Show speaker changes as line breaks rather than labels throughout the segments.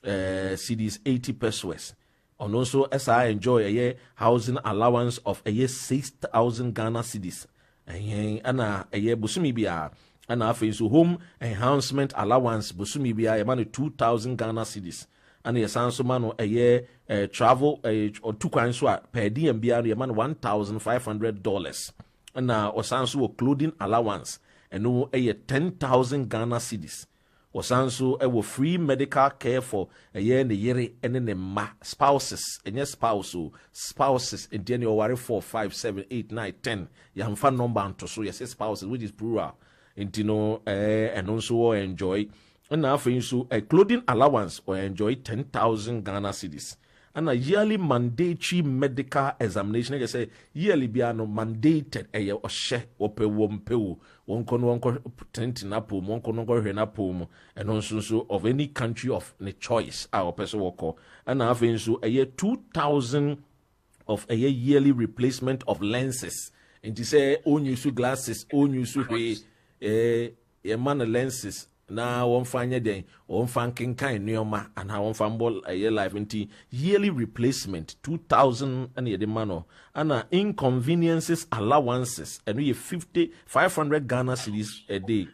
cedis 80 pesos. And also, as I enjoy a year housing allowance of a year 6,000 Ghana cedis. And a year busumi bia. And I think so home enhancement allowance busumi bia a man 2,000 Ghana cedis. And yes, also man a year travel or 2 coins per diem bia a man $1,500. And also clothing allowance and no a 10,000 Ghana cedis. Osanso ewo free medical care for a year and the year and then the spouses and yes spouses in the worry 4, 5, 7, 8, 9, 10. Yamfa number and so yes spouses which is plural. Intino and also enjoy and now for so a clothing allowance or enjoy 10,000 Ghana cedis. And a yearly mandatory medical examination. I say yearly biano mandated a year or share or pe wompe one con tent in apple, one con renapum, and also so of any country of the choice our person will call. And I think so a year 2,000 of a yearly replacement of lenses. And to say own use glasses, own use a man lenses. Now one find day, one fanking kind neoma, and how one fumble a year life into yearly replacement 2,000 and a mano, and inconveniences allowances, and we 500 Ghana cedis a day,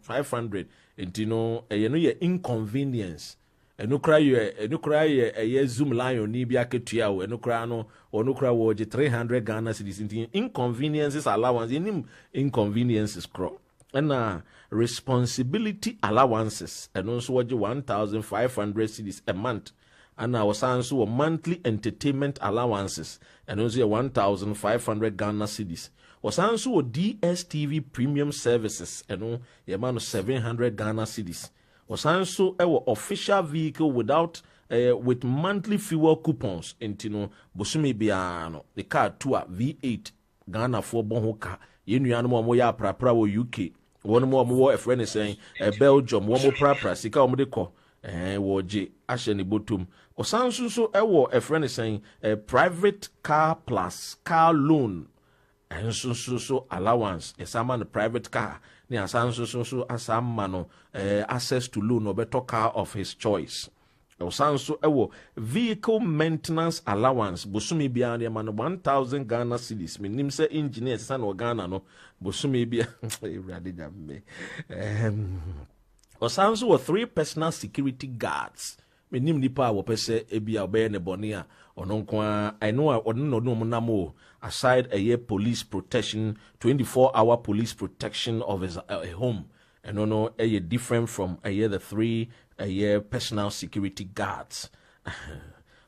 500, and you know a inconvenience. And no cry a year Zoom lion nibia ketia, and no crano or no cry 300 Ghana cedis into inconveniences allowance in inconveniences crop. And responsibility allowances and also 1,500 cedis a month. And our also monthly entertainment allowances and also 1,500 Ghana cedis. Was also DSTV premium services and no 700 Ghana cedis. Was also our official vehicle with monthly fuel coupons into Busumi Biano, the car tour V8 Ghana 4 Bonhoka. Yenuano moya prapra wo UK. One more a friend is saying Belgium, one more prapra, sika omdeko, woje, asheni botum. Osansu so a friend is saying private car plus car loan. And so allowance, a saman private car, near Sansu so as some mano access to loan or better car of his choice. Osanso ewo vehicle maintenance allowance busumi bia ne man 1,000 Ghana cedis minim se engineer san o Ghana no busumi bia ewrade jamme Osanso 3 personal security guards minim nipa wo pese ebia obe ne bone a ono nko I know ono no namo aside a year police protection 24-hour police protection of his home and no a different from a year the 3 a year personal security guards.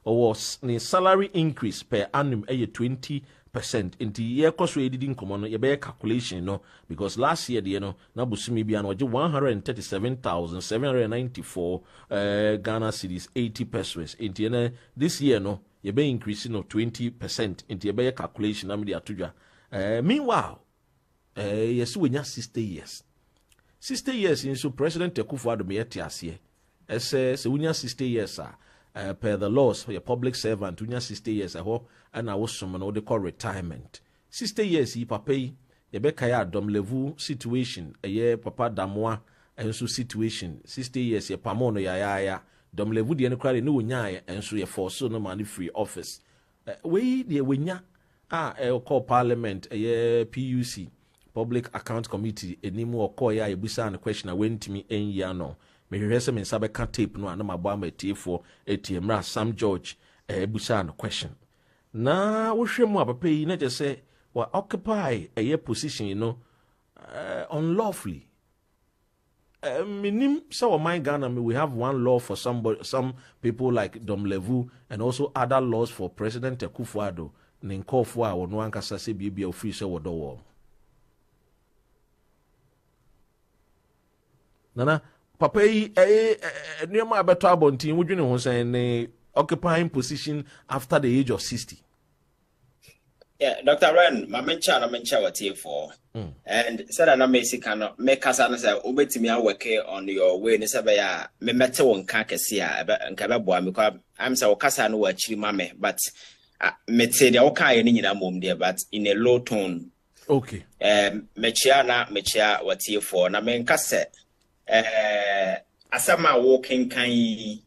Or was the salary increase per annum a year 20% in the year cost we didn't come on a better calculation, no, because last year, you know, Nabusimi Biano 137,794 Ghana cedis 80 pesos. In the this year, no, you be increasing of 20% in the better calculation. I'm the meanwhile, yes, we have 60 years. 60 years in so President Akufo-Addo me etiasie. Se unya 60 years per the laws for your public servant unya 60 years ho and awosom no they call retirement. 60 years yi papa yi ye be kaya dom level situation ye papa damoa enso situation 60 years ye pamo no ya dom level de ne kware ne wonya enso ye force no man free office. We de wonya call parliament ye PUC Public Account Committee enimu okoya ebusa na question awentimi enya no me hwese me nsa be ka tape no anama bo amatie etiemra Sam George ebusa na question na wo hwemu apapa yi na je say wa occupy a position you know unlawfully minim so my Ghana we have one law for some people like Dom Levu and also other laws for President Akufo-Addo ninkofo a wono ankasa se bibia ofiri se wodo Nana, Papa, near my better abontin, would you know who's an occupying position after the age of 60?
Yeah, Dr.Ren, my mencha, I'm what here for. And said, I'm Mexican, make us answer, obey to me, I work on your way, Nisabaya, me metal on Kakasia, and Kababua, because I'm so Casan who actually mammy, but me say the okay in a mum there, but in a low tone.
Okay.
Mechia what here for, and I mean cassette. asama walking kind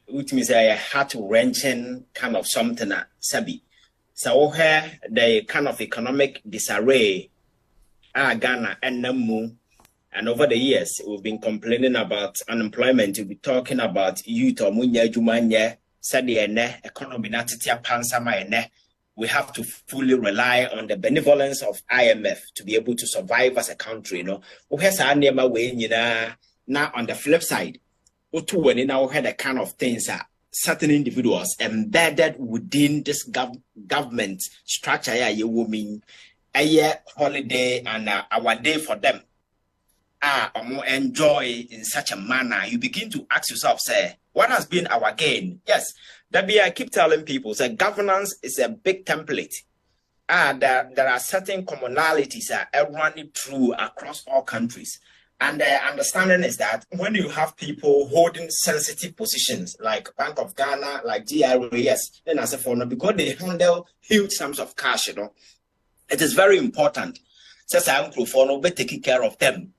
which means a heart-wrenching kind of something sabi. So here the kind of economic disarray Ghana and Namu, and over the years we've been complaining about unemployment. We'll be talking about youth or munya jumanya sadi economy natitia pansama. We have to fully rely on the benevolence of IMF to be able to survive as a country. Now on the flip side, when now had a kind of things certain individuals embedded within this government structure, you will mean a year holiday and our day for them enjoy in such a manner. You begin to ask yourself, say, what has been our gain? Yes, I keep telling people that governance is a big template. There are certain commonalities that are running through across all countries. And the understanding is that when you have people holding sensitive positions like Bank of Ghana, like GRA, then as a foreigner, because they handle huge sums of cash, it is very important. Says I'm be taking care of them.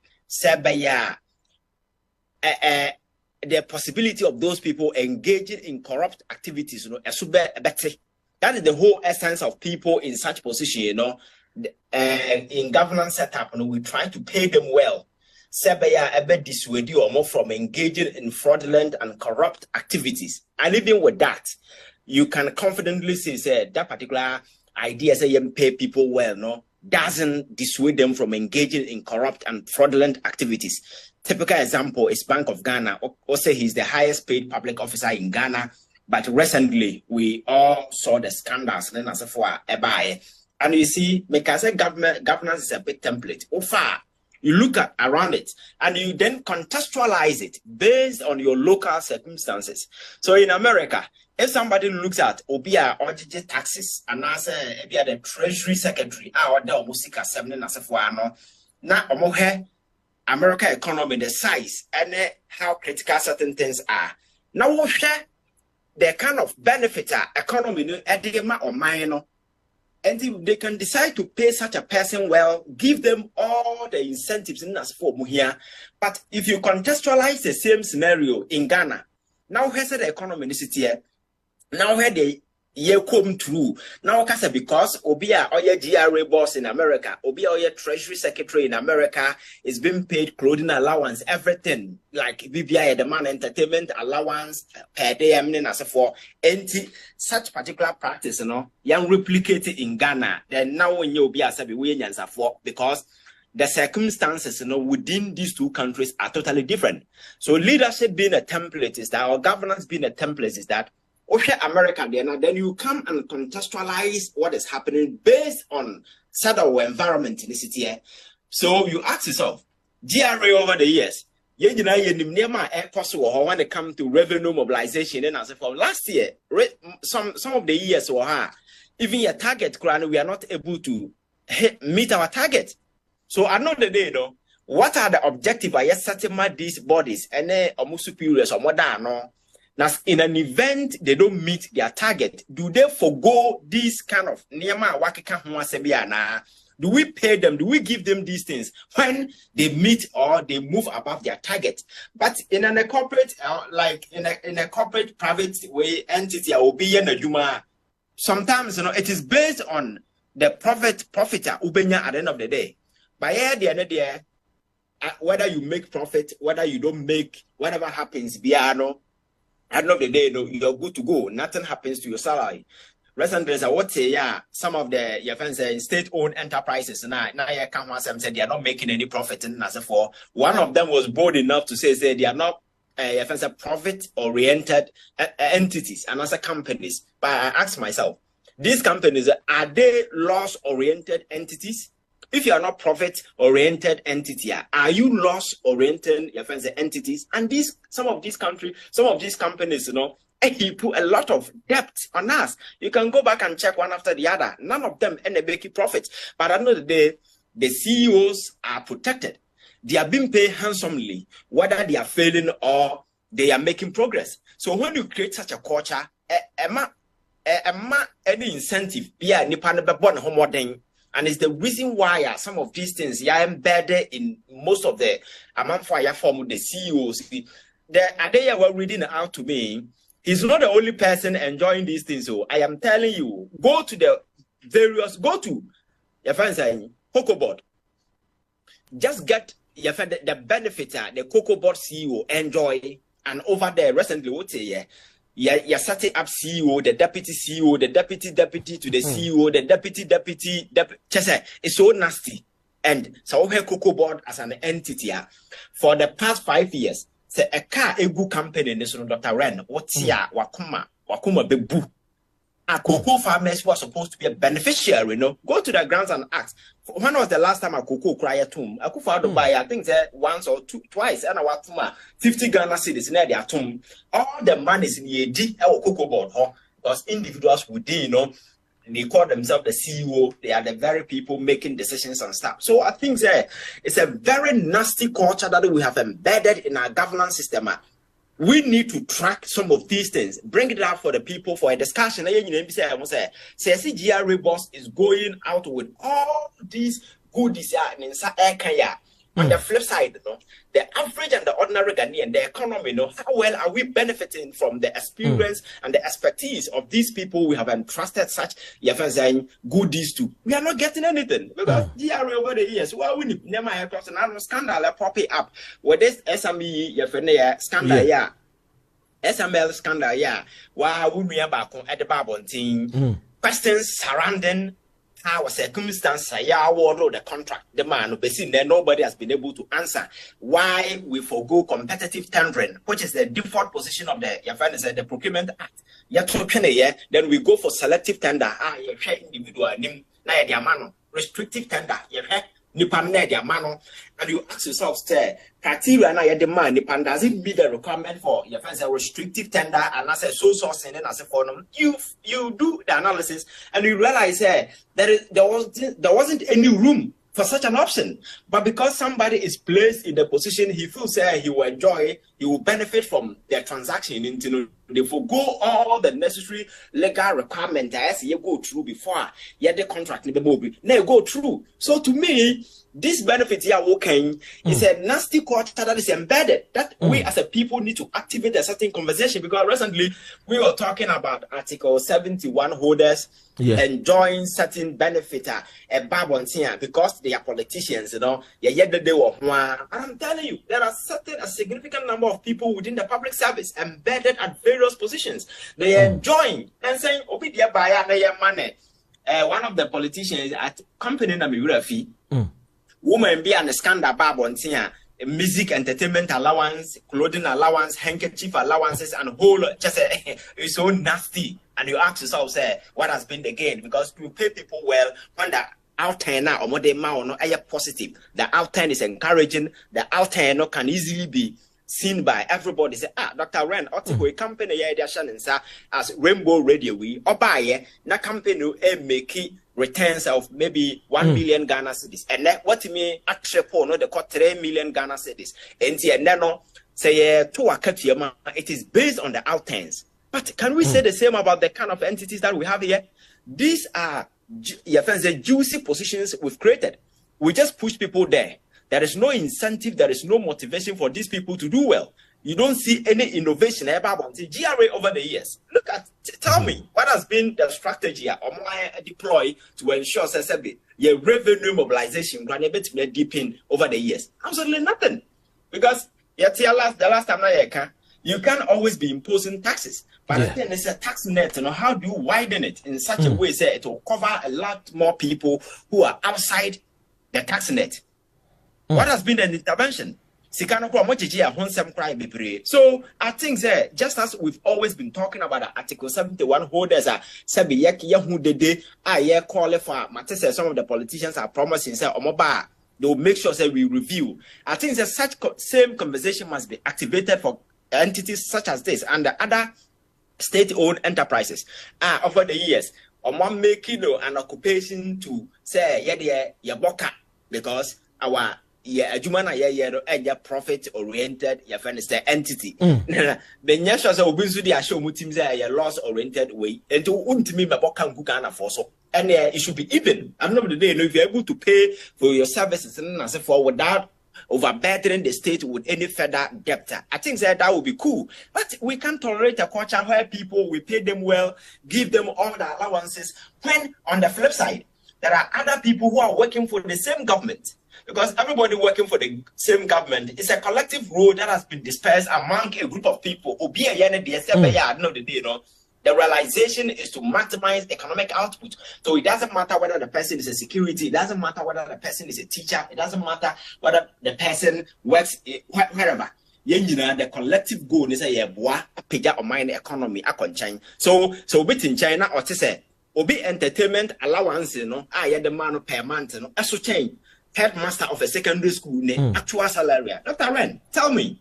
The possibility of those people engaging in corrupt activities, that is the whole essence of people in such position, in governance setup, we try to pay them well. Dissuade you or more from engaging in fraudulent and corrupt activities. And even with that, you can confidently say that particular idea say you pay people well, doesn't dissuade them from engaging in corrupt and fraudulent activities. Typical example is Bank of Ghana. Also, he's the highest paid public officer in Ghana. But recently, we all saw the scandals. And you see, because governance is a big template. You look around it and you then contextualize it based on your local circumstances. So in America, if somebody looks at Obia or taxes and answer the Treasury Secretary, now America economy, the size and how critical certain things are. Now we share the kind of benefit economy or minor. And if they can decide to pay such a person well, give them all the incentives in us for here. But if you contextualize the same scenario in Ghana, now here's the economy in this here. Now where they year come through. Now because Obia or your GRA boss in America, Obia or your Treasury Secretary in America is being paid clothing allowance, everything like BBI, the man entertainment allowance per day, as for such particular practice, young replicated in Ghana. Then now when you be as a for because the circumstances, within these two countries are totally different. So leadership being a template is that, or governance being a template is that. America, then you come and contextualize what is happening based on certain environment in the city. So you ask yourself, GRA over the years, when it comes to revenue mobilization, and as for last year, some of the years, even your target, we are not able to meet our target. So another day, what are the objectives? I setting these bodies and almost superiors or more than now, in an event they don't meet their target, do they forgo this kind of do we pay them? Do we give them these things when they meet or they move above their target? But in a corporate, like in a corporate private way entity, sometimes it is based on the profiter ubenya at the end of the day. By the end of the day, whether you make profit, whether you don't make, whatever happens, at the end of the day, you're good to go. Nothing happens to your salary. Recently, I would say, some of the your friends state-owned enterprises now you can't say they are not making any profit. And as for one of them was bold enough to say they are not profit-oriented entities and as companies. But I ask myself, these companies, are they loss-oriented entities? If you are not profit-oriented entity, are you loss-oriented entities? And some of these companies, he put a lot of debt on us. You can go back and check one after the other. None of them end up making profits. But at the end of the day, the CEOs are protected. They are being paid handsomely, whether they are failing or they are making progress. So when you create such a culture, any incentive, And it's the reason why some of these things are embedded in most of the amount for form of the CEOs. The Adeya were reading out to me. He's not the only person enjoying these things. So I am telling you, go to your friend saying Cocoa Board. Just get your friend the benefit the Cocoa Board CEO enjoy. And over there recently, what say you're setting up CEO, the deputy CEO, the deputy to the CEO, the deputy. It's so nasty. And so we have Cocoa Board as an entity for the past 5 years. Say a car a good company in this Dr. Ren, what's wakuma bebu. A cocoa farmers were supposed to be a beneficiary, Go to the grounds and ask. When was the last time a cocoa cried tomb? I could find buy, I think once or twice, and I want 50 Ghana cedis near their tomb. All the money is in the Cocoa Board, because individuals within, they call themselves the CEO. They are the very people making decisions and stuff. So I think it's a very nasty culture that we have embedded in our governance system. We need to track some of these things, bring it out for the people for a discussion. Say, GRA Boss is going out with all these goodies on the flip side, the average and the ordinary Ghanaian, the economy, how well are we benefiting from the experience and the expertise of these people we have entrusted such goodies to? We are not getting anything because GRA over the years, well, we need never have a scandal popping up with this SME scandal, SML scandal, wow, we are back at the Babon team. Questions surrounding how circumstance award the contract, the man then nobody has been able to answer why we forgo competitive tendering, which is the default position of the procurement act. Then we go for selective tender. Individual restrictive tender. And you ask yourself, criteria na demand does it meet the requirement for your friends a restrictive tender and as a sole source and then as a forum? You do the analysis and you realize there wasn't any room for such an option. But because somebody is placed in the position he feels he will enjoy, he will benefit from their transaction into they forgo all the necessary legal requirements as you go through before the contract now go through. So to me, this benefit here is a nasty culture that is embedded that we as a people need to activate a certain conversation, because recently we were talking about Article 71 holders enjoying certain benefit because they are politicians, and I'm telling you, there are a significant number of people within the public service embedded at various positions. They are enjoying and saying, money. One of the politicians at company fee. Woman be an scandal music, entertainment allowance, clothing allowance, handkerchief allowances, and whole just it's so nasty. And you ask yourself, what has been the gain? Because you pay people well when the outturn now or more positive. The outturn is encouraging. The outturn can easily be seen by everybody. Say, Dr. Ren, a company as Rainbow Radio or buy na company make returns of maybe 1 million Ghana cedis. And that what me actually no the 3 million Ghana cedis. And no say it is based on the outturns. But can we say the same about the kind of entities that we have here? These are juicy positions we've created. We just push people there. There is no incentive, there is no motivation for these people to do well. You don't see any innovation about GRA over the years. Look at, tell me, what has been the strategy or deployed to ensure your revenue mobilization deep in over the years? Absolutely nothing. Because the last time you can't always be imposing taxes. But then it's a tax net, how do you widen it in such a way it will cover a lot more people who are outside the tax net? What has been the intervention? So I think just as we've always been talking about the Article 71 holders are some of the politicians are promising they will make sure we review. I think that such same conversation must be activated for entities such as this and the other state-owned enterprises over the years. Making an occupation to say because our profit oriented entity. The national will be loss oriented way and to ultimately Ghana for so and it should be even. At the end of the day, if you're able to pay for your services and as for without overburdening the state with any further debt, I think that would be cool. But we can't tolerate a culture where people, we pay them well, give them all the allowances, when on the flip side, there are other people who are working for the same government. Because everybody working for the same government is a collective role that has been dispersed among a group of people. The realization is to maximize economic output. So it doesn't matter whether the person is a security, it doesn't matter whether the person is a teacher, it doesn't matter whether the person works wherever. The collective goal is a pija or mine economy. So bit in China or to say, obi entertainment allowance, the man per month, as to change. Headmaster of a secondary school, actual salary. Dr. Ren, tell me,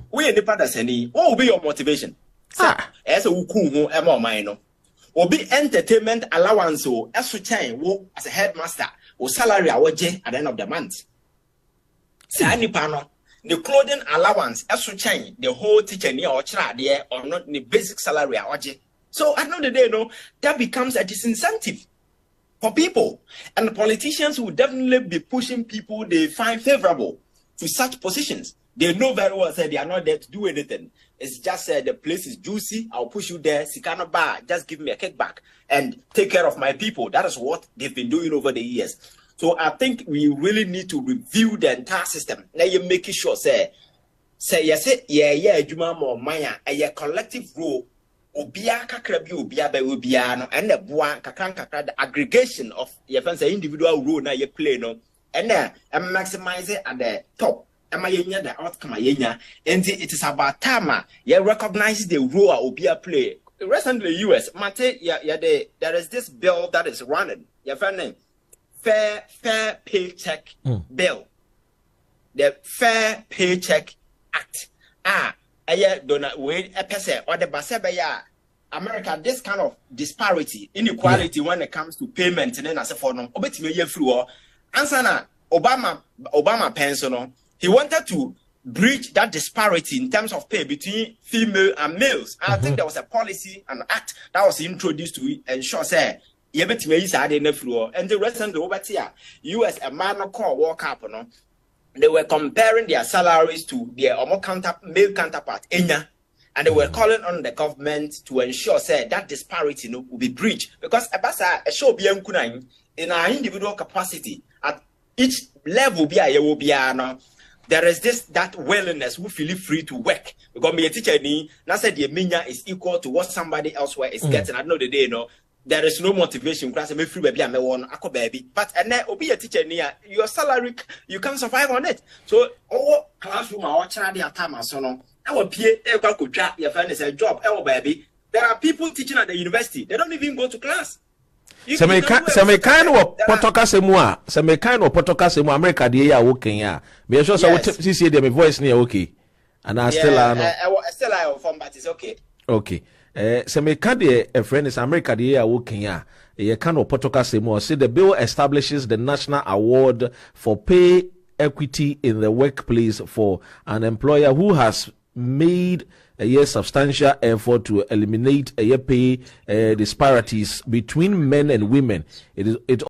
we in the past any, what will be your motivation? As a wuku, a minor. Will be entertainment allowance, as to change, as a headmaster, or salary at the end of the month. Sani panel, the clothing allowance, as to change, the whole teacher near or child there, or not the basic salary at OJ. So at the end of the day, that becomes a disincentive for people, and the politicians will definitely be pushing people they find favorable to such positions. They know very well that they are not there to do anything. It's just the place is juicy. I'll push you there. Sikana bar, just give me a kickback and take care of my people. That is what they've been doing over the years. So I think we really need to review the entire system. Now you're making sure, Juma more Maya, a collective role. Obia kakra bi obia ba obia no and the boa kakran kakra the aggregation of your friends individual role na you play no and maximize it at the top am yenya the outcome yenya and it is about time you recognize the role obia play. Recently US mate there is this bill that is running your friend name fair paycheck bill, the Fair Paycheck Act or the Basebaya America, this kind of disparity, inequality when it comes to payment and then as a for no answer Obama pension, he wanted to bridge that disparity in terms of pay between female and males. And I think there was a policy, an act that was introduced to ensure and the rest of the over here, US a man call walk up, they were comparing their salaries to their male counterpart, and they were calling on the government to ensure that disparity will be bridged. Because a show in our individual capacity at each level there is that willingness who feel free to work. Because me a teacher now said the minya is equal to what somebody elsewhere is getting. I know the day there is no motivation class me free baby and me one ako baby. But and then be a teacher near your salary you can survive on it. So classroom or child their time and so on. I will pay your friend is a job, baby. There are people teaching at the university, they don't even go to class. Some kind of potoka semua, some kind of potoka semua America the year working ya. Me sure so see them voice near okay. And I still I from but it's okay. Okay. Some kind a friend is America the year working ya. A kind of potoka semua. See the bill establishes the National Award for Pay Equity in the Workplace for an employer who has made a substantial effort to eliminate pay disparities between men and women. It